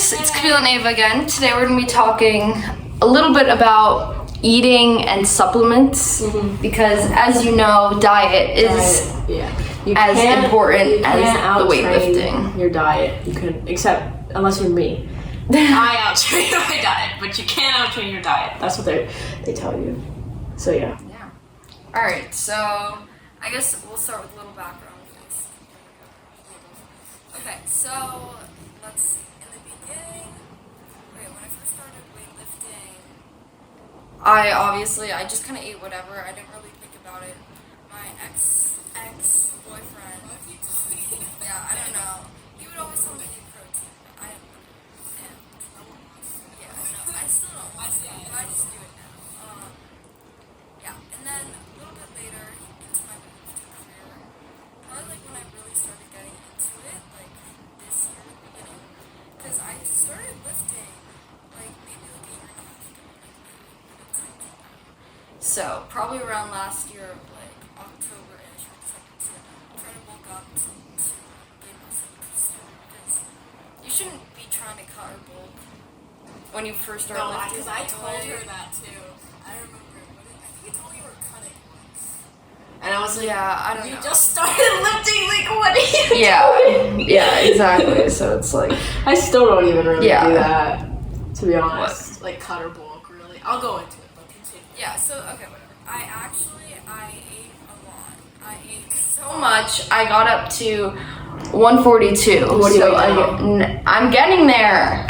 guys, it's Camille and Ava again. Today we're going to be talking a little bit about eating and supplements because, as you know, diet is as important as the weightlifting. Your diet, you can, except unless you're me. I outtrain my diet, but you can't outtrain your diet. That's what they tell you. So yeah. All right, so I guess we'll start with a little background. Okay, so let's, in the beginning, when I first started weightlifting, I just kind of ate whatever. I didn't really think about it. My ex-boyfriend, yeah, I don't know. He would always tell me to eat protein, but I still don't want to, but I just do it now. And then a little bit later into my weightlifting career, probably like when I really started getting into it, like this year at the beginning, because I started lifting like maybe like a year and a half ago, so probably around last year, like October-ish, I decided to try to bulk up to gain muscle because you shouldn't be trying to cut or bulk when you first start lifting. Because I told her that too. I remember. I think you told me you were cutting once. And I was like, I don't know. You just started lifting, like, what are you doing? Yeah, exactly. So it's like, I still don't even really do that, to be honest. Like, cut or bulk, really. I'll go into it, but continue. yeah, so, okay, whatever. I ate a lot. I ate so much. I got up to 142. What do you weigh now? I'm getting there.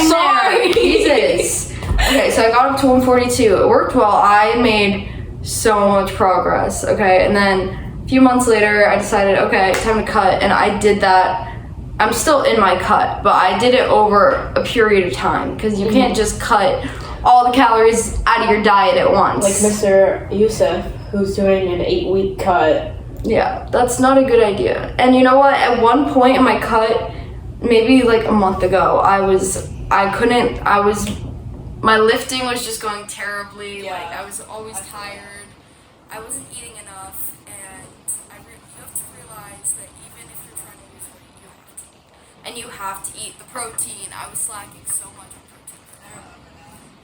Sorry. Jesus. Okay, so I got up to 142. It worked well. I made so much progress. Okay, and then a few months later, I decided, okay, time to cut, and I did that. I'm still in my cut, but I did it over a period of time because you can't just cut all the calories out of your diet at once. Like Mr. Youssef, who's doing an 8-week cut. Yeah, that's not a good idea. And you know what? At one point in my cut, maybe like a month ago, my lifting was just going terribly. Yeah. Like, I was always tired. I wasn't eating enough. And you have to realize that even if you're trying to lose weight, you have to eat. And you have to eat the protein. I was slacking so much on protein.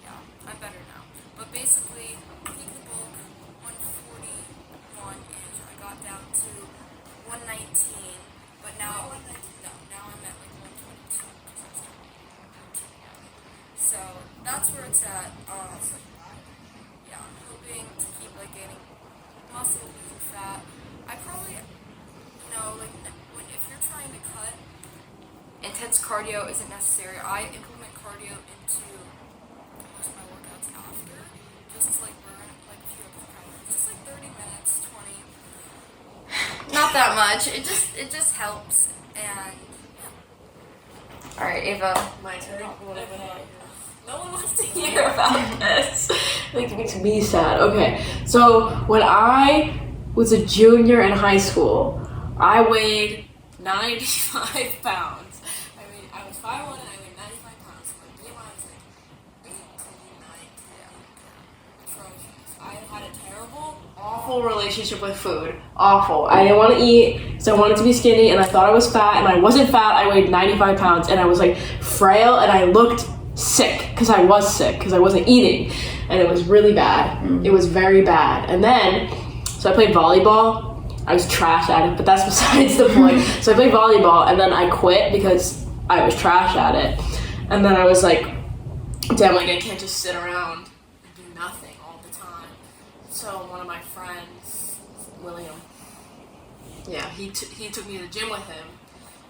Yeah, I'm better now. But basically, peak the bulk, 141-ish. I got down to 119. But now, now I'm at like 122. So that's where it's at. I'm hoping to keep like gaining muscle, losing fat. I probably, if you're trying to cut, intense cardio isn't necessary. I implement cardio into most of my workouts after, just to like burn like a few extra calories, just like 30 minutes, 20. Not that much. It just helps. And all right, Ava. My turn. No one wants to hear about this. It makes me sad. Okay, so when I was a junior in high school, I weighed 95 pounds. I was 5'1" and I weighed 95 pounds. My BMI was like 18, 19. Atrocious. I had a terrible, awful relationship with food. Awful. I didn't want to eat, so I wanted to be skinny, and I thought I was fat, and I wasn't fat. I weighed 95 pounds, and I was like frail, and I looked sick because I was sick because I wasn't eating, and it was really bad. It was very bad. And then, so I played volleyball. I was trash at it, but that's besides the point. So I played volleyball, and then I quit because I was trash at it. And then I was like, damn, like I can't just sit around and do nothing all the time. So one of my friends, William, he took me to the gym with him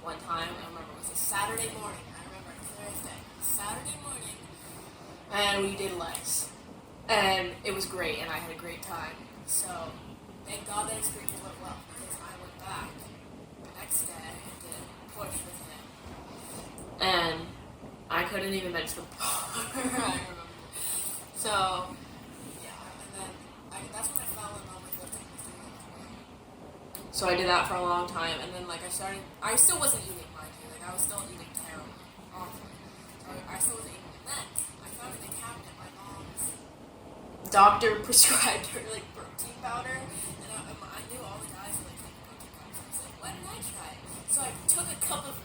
one time. I remember it was a Saturday morning. I remember it Thursday. Saturday morning, and we did legs, and it was great, and I had a great time. So thank God that experience went well, because I went back the next day and did a push with him, and I couldn't even bench the bar. I remember. So and then that's when I fell in love with lifting. So I did that for a long time, and then like I still wasn't eating, mind you, like I was still eating terribly, awful. So I still wasn't eating. And then I found in the cabinet my mom's doctor prescribed her like protein powder, and I knew all the guys were like taking protein powder. So I was like, why didn't I try it? So I took a cup of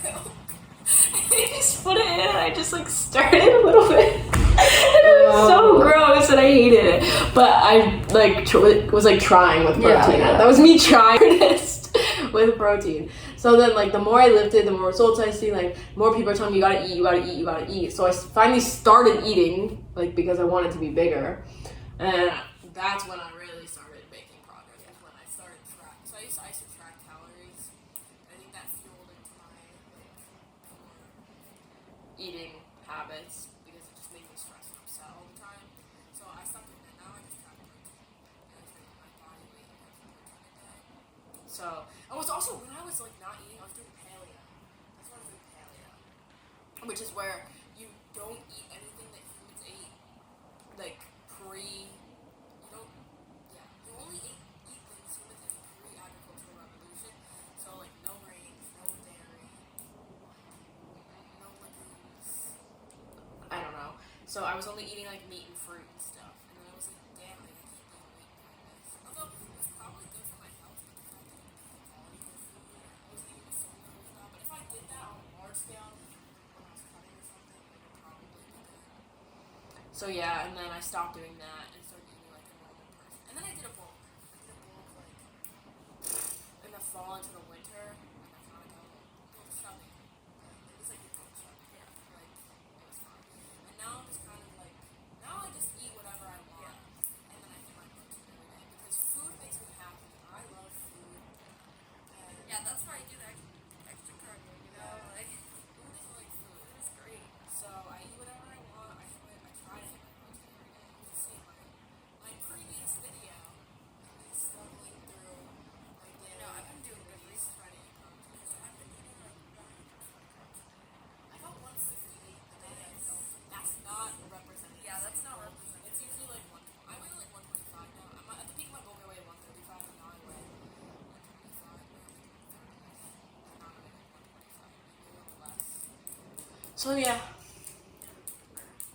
milk I just put it in and I just like stirred it a little bit. It was so gross and I hated it. But I like was like trying with protein. Yeah. That was me trying with protein. So then like the more I lifted, the more results I see. Like more people are telling me you gotta eat, you gotta eat, you gotta eat. So I finally started eating like because I wanted to be bigger, and that's when I really started making progress. Was when I started track. So I used to track calories. I think that fueled into my eating habits because it just made me stressed and upset all the time. So I stopped doing that. Now I just track protein. And I track my body weight and protein a day. So it was also when I was like not eating, I was doing paleo. That's what I was doing paleo, which is where you don't eat anything that humans ate, like you don't, yeah, you only eat things humans ate pre-agricultural revolution. So like no grains, no dairy, no legumes. I don't know. So I was only eating like meat and fruit and stuff, and then I was like, damn, like, I can't gain weight doing this. Although it was probably good for my health because I didn't eat quality of food. I wasn't eating so good with that. But if I did that on a large scale, when I was cutting or something, it would probably be good. So yeah, and then I stopped doing that and started eating like a normal person. And then I did a bulk. Like in the fall into the winter, and I kind of go chubby. It was like a good chubby. Yeah. Like it was fun. And now I'm just kind of like, now I just eat whatever I want, and then I hit my protein every day because food makes me happy. I love food. And Yeah, that's why I do the extra cardio, you know? Like, food is like food. it was great. So I eat whatever I want. I try to hit my protein every day. You can see my previous video of me struggling through my daily No, I've been doing good activities, trying to eat protein. So I've been eating like I got 158 a day. So that's not representative. Yeah, that's not sample. representative. It's usually like I weigh like 125 now. I'm at the peak of my bulk. I weighed 135, and now I weigh 125. And now I weigh like 125, maybe a little less. So yeah.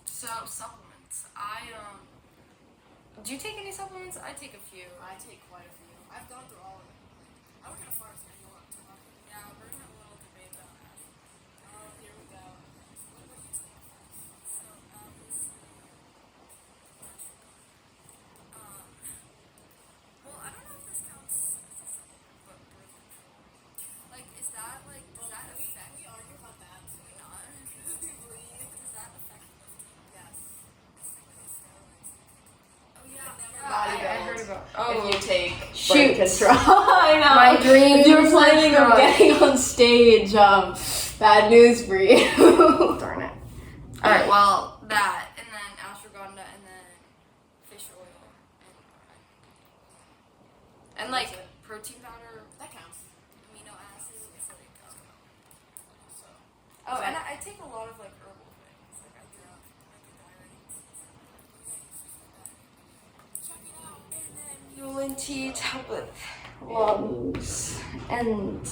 So, supplements. Do you take any supplements? I take a few. I take quite a few. I've gone through all of them. I work at a pharmacy. I know what I'm talking about. Yeah, we're gonna have a little debate about that. Oh, here we go. What do you take first? So, well, I don't know if this counts as a supplement, but birth control. Like, is that, like, does that affect? Can we argue about that? Can we not? Does that affect lifting? Yes. Oh, yeah. Body I heard build. about. If you take Shoot. birth control. I know. My dream. If you were planning on getting on stage, bad news for you. Darn it. All right. Well, that, and then ashwagandha, and then fish oil, and like That's it. protein powder, That counts. amino acids. Like, So. oh, and I take a lot of like herbal things. Like I do Check it out. and then Yulin tea to help with lungs, and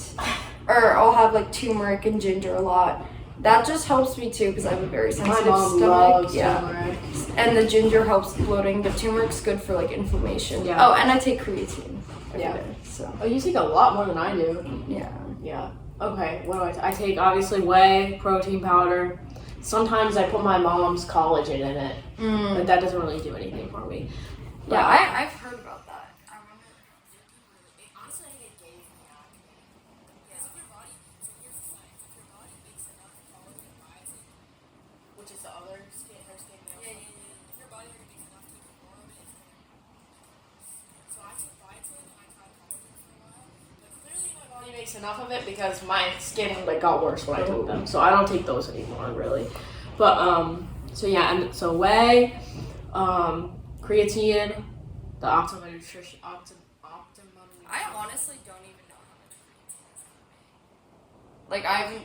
or I'll have like turmeric and ginger a lot. That just helps me too because I have a very sensitive My mom stomach. loves yeah. turmeric. And the ginger helps bloating. The turmeric's good for like inflammation. Yeah. Oh, and I take creatine every Yeah. day. So Oh, you take a lot more than I do. yeah. Yeah. Okay, what do I take? I take obviously whey, protein powder. Sometimes I put my mom's collagen in it, but that doesn't really do anything for me. Yeah, I've heard about that. I remember. Honestly, I think it gave me acne. Because if your body, so here's the science, if your body makes enough collagen and biotin, which is the other hair skin male supplement, if your body already makes enough, taking more of it is going to. So I took biotin and I tried collagen for a while, but clearly my body makes enough of it because my skin like got worse when I took them. So I don't take those anymore, really. But so yeah, and so whey, creatine, the optimum nutrition, optimum. I honestly don't even know how much creatine is in me. Like I haven't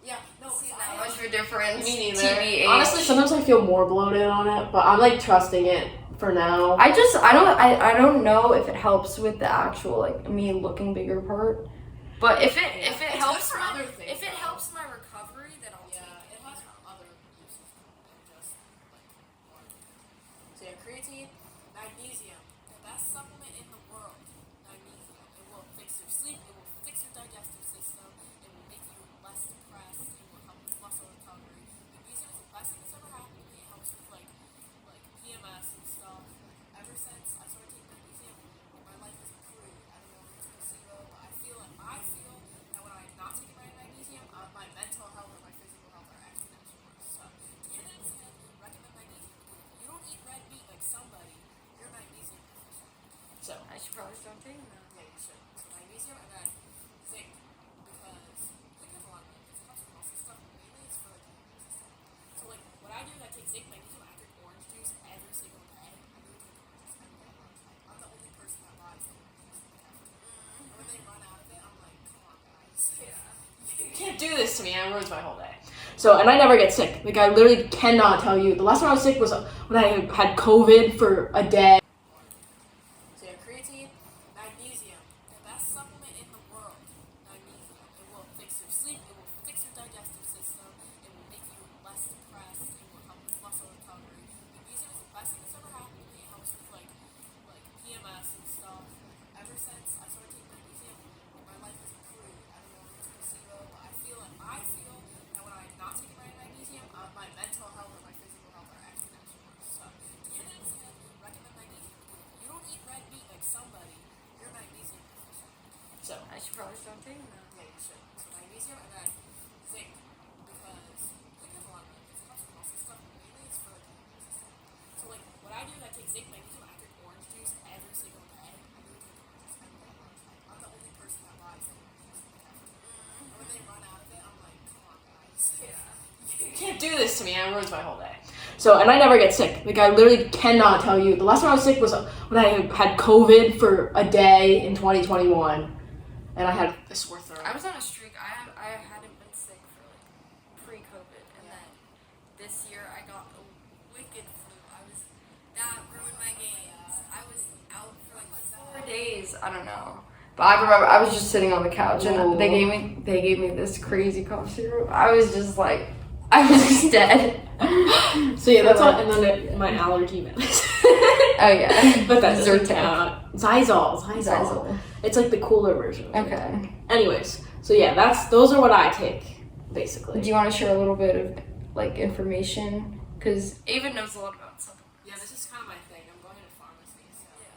Yeah, no, seen that much of a difference. Me neither. TBH. Honestly, sometimes I feel more bloated on it, but I'm like trusting it for now. I don't know if it helps with the actual like me looking bigger part. But if it It's helps good for my other things, if it though. helps my recovery, then I'll take it. It has other uses than just like water. So yeah, creatine, magnesium, the best supplement in the world. Magnesium. It will fix your sleep. It will fix your digestive system. It will make you less depressed. starting now. Yeah, you should. So magnesium and then zinc, because zinc has a lot of benefits. It helps with muscle stuff, but mainly it's for like the immune system. So like what I do is I take zinc, magnesium, I drink orange juice every single day. I really take orange juice every day. I'm the only person that buys the orange juice in the cafe. And when they run out of it, I'm like, come on guys. You can't do this to me. It ruins my whole day. So, and I never get sick. Like, I literally cannot tell you. The last time I was sick was when I had COVID for a day. So you have creatine, magnesium, the best supplement in the world. Magnesium. It will fix your sleep, it will fix your digestive system, it will make you less depressed, it will help with muscle recovery. Magnesium is the best thing that's ever happened to me. It helps with like PMS and stuff. Ever since I started taking magnesium, my life has improved. I don't know if it's placebo, but I feel that when I'm not taking my magnesium, my mental health and my physical health are actually worse. So 10 out of 10, recommend magnesium. If you don't eat red meat like somebody, you're magnesium deficient. So I should probably start taking that. yeah, you should. So magnesium and then zinc, because zinc has a lot of benefits. It helps with muscle stuff, but mainly it's for like the immune system. So like what I do is I take zinc, magnesium, I drink orange juice every single day. I really take orange juice every day. I'm the only person that buys the orange juice in the cafe. And when they run out of it, I'm like, come on guys. You can't do this to me. It ruins my whole day. So, and I never get sick. Like, I literally cannot tell you. The last time I was sick was when I had COVID for a day in 2021. And I had a sore throat. I was on a streak. I hadn't been sick for like pre-COVID, and then this year I got a wicked flu. That ruined my games. I was out for like 4 days. I don't know, but I remember I was just sitting on the couch, and they gave me this crazy cough syrup. I was just like, I was just dead. So yeah, that's all. And then my allergy medicine. Oh yeah, But that doesn't Zyrtec. count. Zysol. It's like the cooler version. Okay. Anyways, so yeah, those are what I take, basically. Do you want to share a little bit of like information? Because Ava knows a lot about supplements. Yeah, this is kind of my thing. I'm going into pharmacy, so yeah.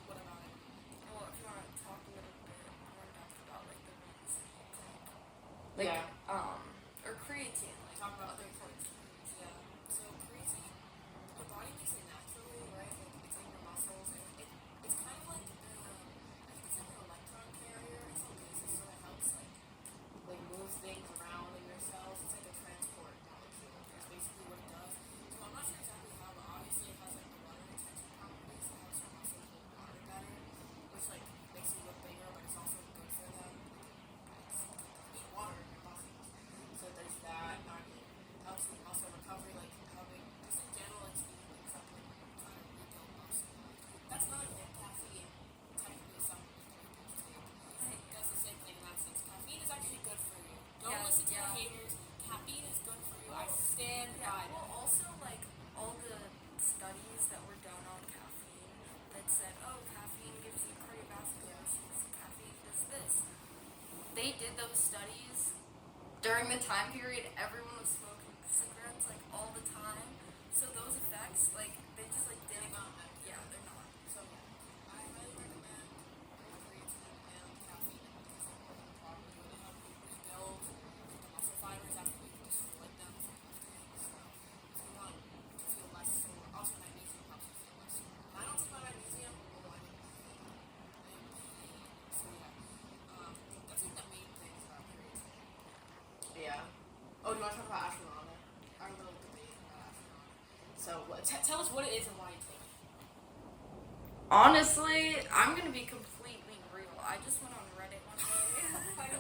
What about it? Well, if you want to talk a little bit more in depth about like the ones that you take, like or creatine, like Talk about other other points. Yeah. So creatine, your body makes it naturally, right? Like it's in your muscles, and it's kind of like I think it's like an electron carrier in some cases, so it helps like move things around in your cells. It's like a transport molecule. That's basically what it does. So I'm not sure exactly how, but obviously it has like the water retention properties. It helps your muscles hold water better, which like makes you look bigger, but it's also good for them. You need water in your muscles. So there's that. Helps with muscle recovery, like helping just in general, like speeding things up when you're trying to rebuild muscle. That's another thing. Caffeine, technically, is something that people take. It does the same thing in that sense. Caffeine is actually good for you. Don't listen to the haters. Caffeine is good for you. I stand by it. Well, also like all the studies that were done on caffeine that said, oh, caffeine gives you cardiovascular disease, caffeine does this. They did those studies during the time period everyone was smoking cigarettes like all the time. So those effects, like they just like didn't. Yeah, they're not. So I highly recommend creatine and caffeine because they work properly when they help you rebuild the muscle fibers after you've destroyed them. So if you want to feel less sore, also magnesium helps you feel less sore. When I don't take my magnesium, I'm in pain. So yeah, that's like the main things about creatine. Yeah. Oh, do you want to talk about ashwagandha? Our little debate about ashwagandha. So tell us what it is and why you take it. Honestly, I'm gonna be completely real. I just went on Reddit one day.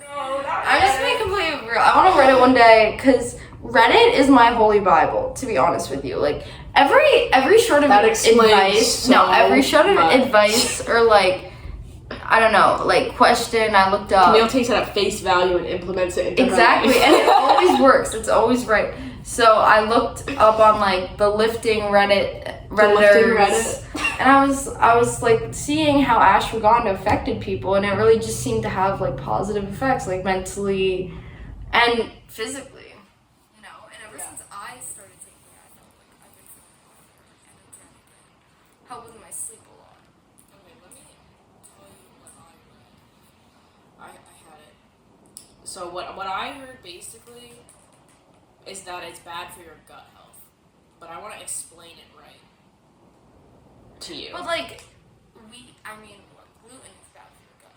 No, I'm just being completely real. I went on Reddit one day because Reddit is my holy Bible, to be honest with you. Like every short of That explains advice, so every short of much. advice or like I don't know, like question I looked up. Camille takes it at face value and implements it into her Exactly, life. and it always works. It's always right. So I looked up on like the lifting Redditors, Reddit. and I was like seeing how ashwagandha affected people, and it really just seemed to have like positive effects, like mentally and physically, you know. And ever since I started taking it, I felt like I've been feeling a lot more energetic and helped with my sleep a lot. Okay, let me tell you what I read. I had it. So what I heard basically is that it's bad for your gut health, but I want to explain it right to you. But like, I mean, gluten is bad for your gut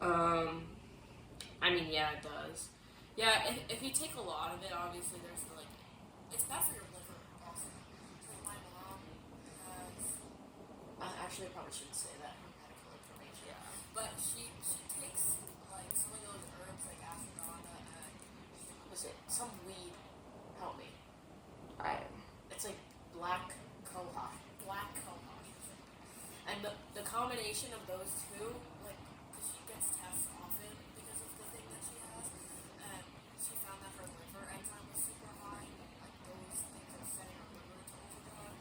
health? I mean, yeah, it does. Yeah, if you take a lot of it, obviously there's the, like, It's bad for your liver also. So my mom has, actually I probably shouldn't say that for medical information. yeah, but she takes like some of those herbs like ashwagandha and Was it some weed? Help me. I It's like black cohosh. black cohosh. And the combination of those two, Like, 'cause she gets tests often because of the thing that she has, and she found that her liver enzyme was super high. Like those things are setting her liver to overdrive.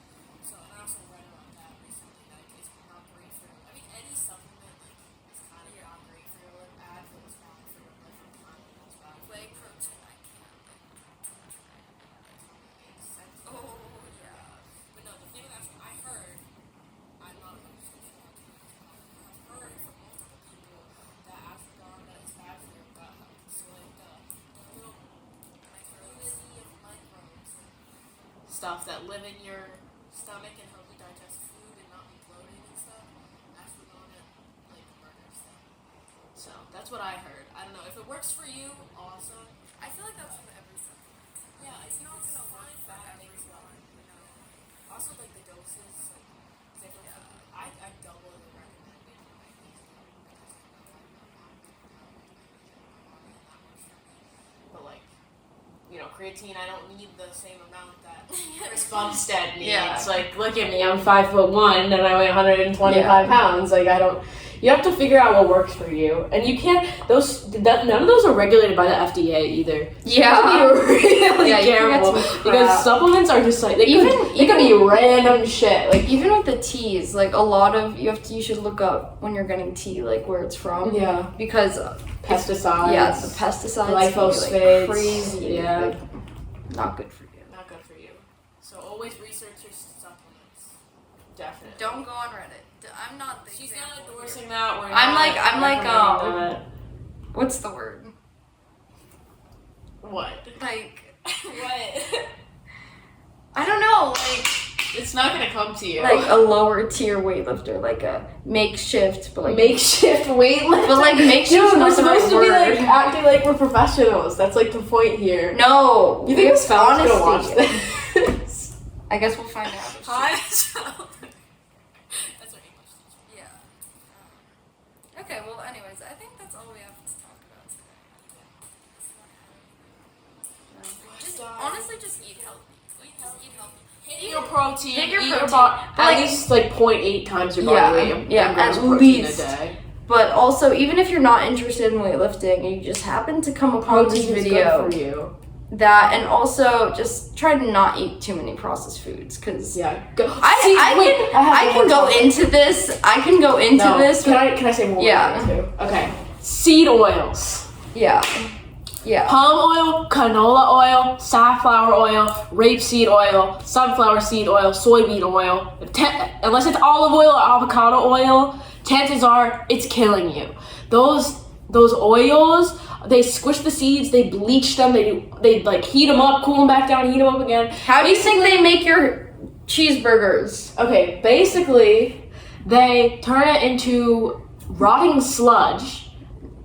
So, and I also read about that recently. That it's not great for. I mean, any supplement like is kind of not great for your liver. Advil is bad for your liver. Kind is bad. whey protein. I can't. Makes sense. Oh yeah. But no, the thing that I heard, I'm not 100% sure how true this is, but I've heard from multiple people that ashwagandha is bad for your gut health. So like the little community of microbes and stuff that live in your stomach and help you digest food and not be bloated and stuff. ashwagandha like murders them. So that's what I heard. I don't know if it works for you. Awesome. I feel like that's with every supplement. Yeah, It's not gonna work for bad things everyone, you know. Also, like the doses, like different. Yeah. I double the recommended for my case but like, creatine, I don't need the same amount that Chris Bumstead needs. Yeah. Like, look at me, I'm 5'1" and I weigh 125 Yeah. pounds. Like, I don't. You have to figure out what works for you, and you can't. None of those are regulated by the FDA either. So Yeah. you have to be really Yeah, you can get careful some because crap. supplements are just like they Even- could be random shit. Like, Even with the teas, like a lot of you should look up when you're getting tea, like where it's from. yeah, Because pesticides. yeah, the pesticides can be, Glyphosates, like, crazy. yeah. Like, not good for you. Not good for you. So always research your supplements. Definitely. Don't go on Reddit. I'm not the She's example not here. endorsing that. I'm like, what's the word? What? Like, What? I don't know, like It's not gonna come to you. a lower tier weightlifter, like a makeshift, but like makeshift weightlifter. But like makeshift Dude, is we're not the supposed right to be word. like acting like we're professionals. That's like the point here. No, You think it's Scott's gonna watch honesty. this? I guess we'll find out. Hi. That's our English teacher. Yeah. Okay. Well, anyways, I think that's all we have to talk about today. Just honestly, just eat healthy. Just eat healthy. Eat your protein. Hit your eat protein. at Like- least like 0.8 times your body Yeah, weight. yeah, grams at of protein least. a day. But also, even if you're not interested in weightlifting and you just happen to come upon this Protein is video, good for you. that, and also just try to not eat too many processed foods, because Yeah. Go. I can go into this. I can go into this. Can I say more? Yeah. Too? Okay. Seed oils. Yeah. Yeah. Palm oil, canola oil, safflower oil, rapeseed oil, sunflower seed oil, soybean oil. Unless it's olive oil or avocado oil, chances are it's killing you. Those oils, they squish the seeds, they bleach them, they like heat them up, cool them back down, heat them up again. How do you think they make your cheeseburgers? Okay, basically, they turn it into rotting sludge,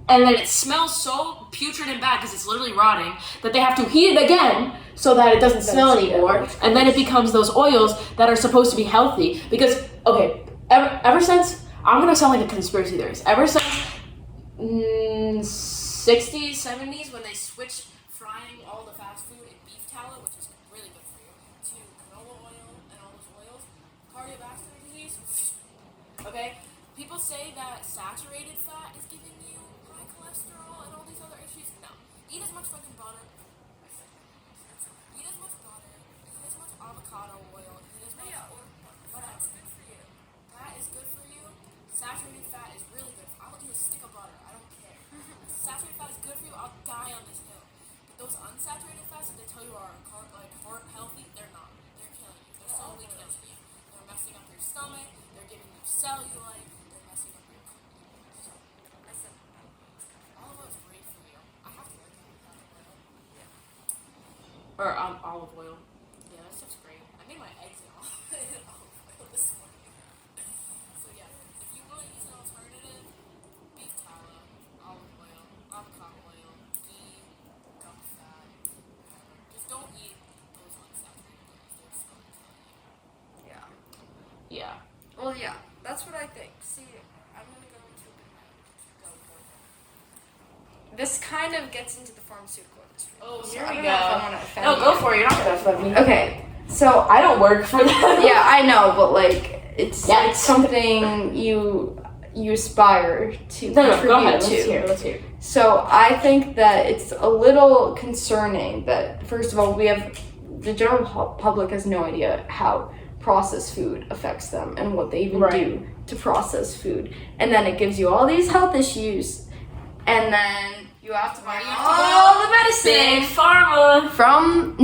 and then it smells so putrid and bad because it's literally rotting that they have to heat it again so that it doesn't smell anymore, and then it becomes those oils that are supposed to be healthy. Because, okay, ever since, I'm gonna sound like a conspiracy theorist, ever since 60s, 70s, when they switched frying all the fast food in beef tallow, which is really good for you, to canola oil and all those oils, cardiovascular disease. Okay? People say that saturated fat is giving you high cholesterol and all these other issues. No. Eat as much fucking butter. Eat as much butter. Eat as much avocado oil. Eat as much whatever. Good for you. That is good for you. Saturated fat is really good. I'll eat a stick of butter. I don't care. Saturated fat is good for you. I'll die on this hill. But those unsaturated fats that they tell you are heart healthy, they're not. They're killing you. They're slowly killing you. They're messing up your stomach. They're giving you cellulite. They're messing up your. So, listen. Olive oil is great for you. I have to like avocado oil. Yeah. Or olive oil. Yeah, that stuff's great. I made my eggs in olive oil this morning. So yeah, See, I'm gonna go into go for it. This kind of gets into the pharmaceutical industry. Oh, So here I we don't go. know if I want to offend No, you. go for it. You're not gonna offend me. Okay, so I don't work for them. yeah, I know, but like it's Yeah. like something you aspire to No, contribute go ahead. to. Let's hear. So I think that it's a little concerning that first of all we have the general public has no idea how processed food affects them and what they even Right. do to process food, and then it gives you all these health issues, and then you have to buy all the medicine Big Pharma. from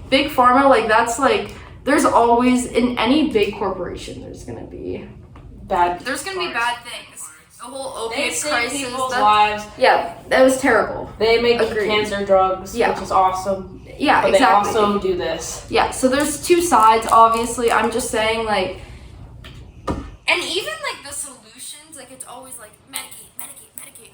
big pharma. Like that's like there's always in any big corporation there's gonna be Bad. bad things. The whole They opiate save crisis. people's lives. Yeah, that was terrible. They make Agreed. cancer drugs, Yeah. which is awesome. Yeah, But exactly. they also do this. Yeah, so there's two sides, obviously. I'm just saying, like, and even, like, the solutions, like, it's always, like, medicate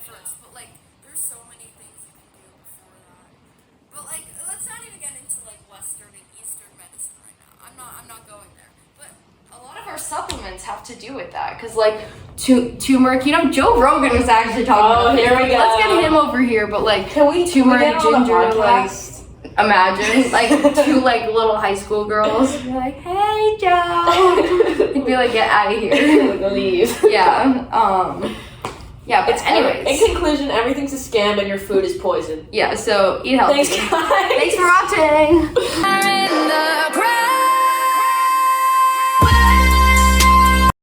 first. But, like, there's so many things you can do before that. But, like, let's not even get into, like, Western and Eastern medicine right now. I'm not going there. But a lot of our supplements have to do with that. Because, like, turmeric, Joe Rogan was actually talking about this. here we Let's go. get him over here. But, like, Can we turmeric, get on the ginger, like... podcast? Imagine, like, two, like, little high school girls be like, hey, Joe. He'd be like, get out of here. Leave. Yeah, but anyways. In conclusion, everything's a scam and your food is poison. Yeah, so eat healthy. Thanks, guys. Thanks for watching. In the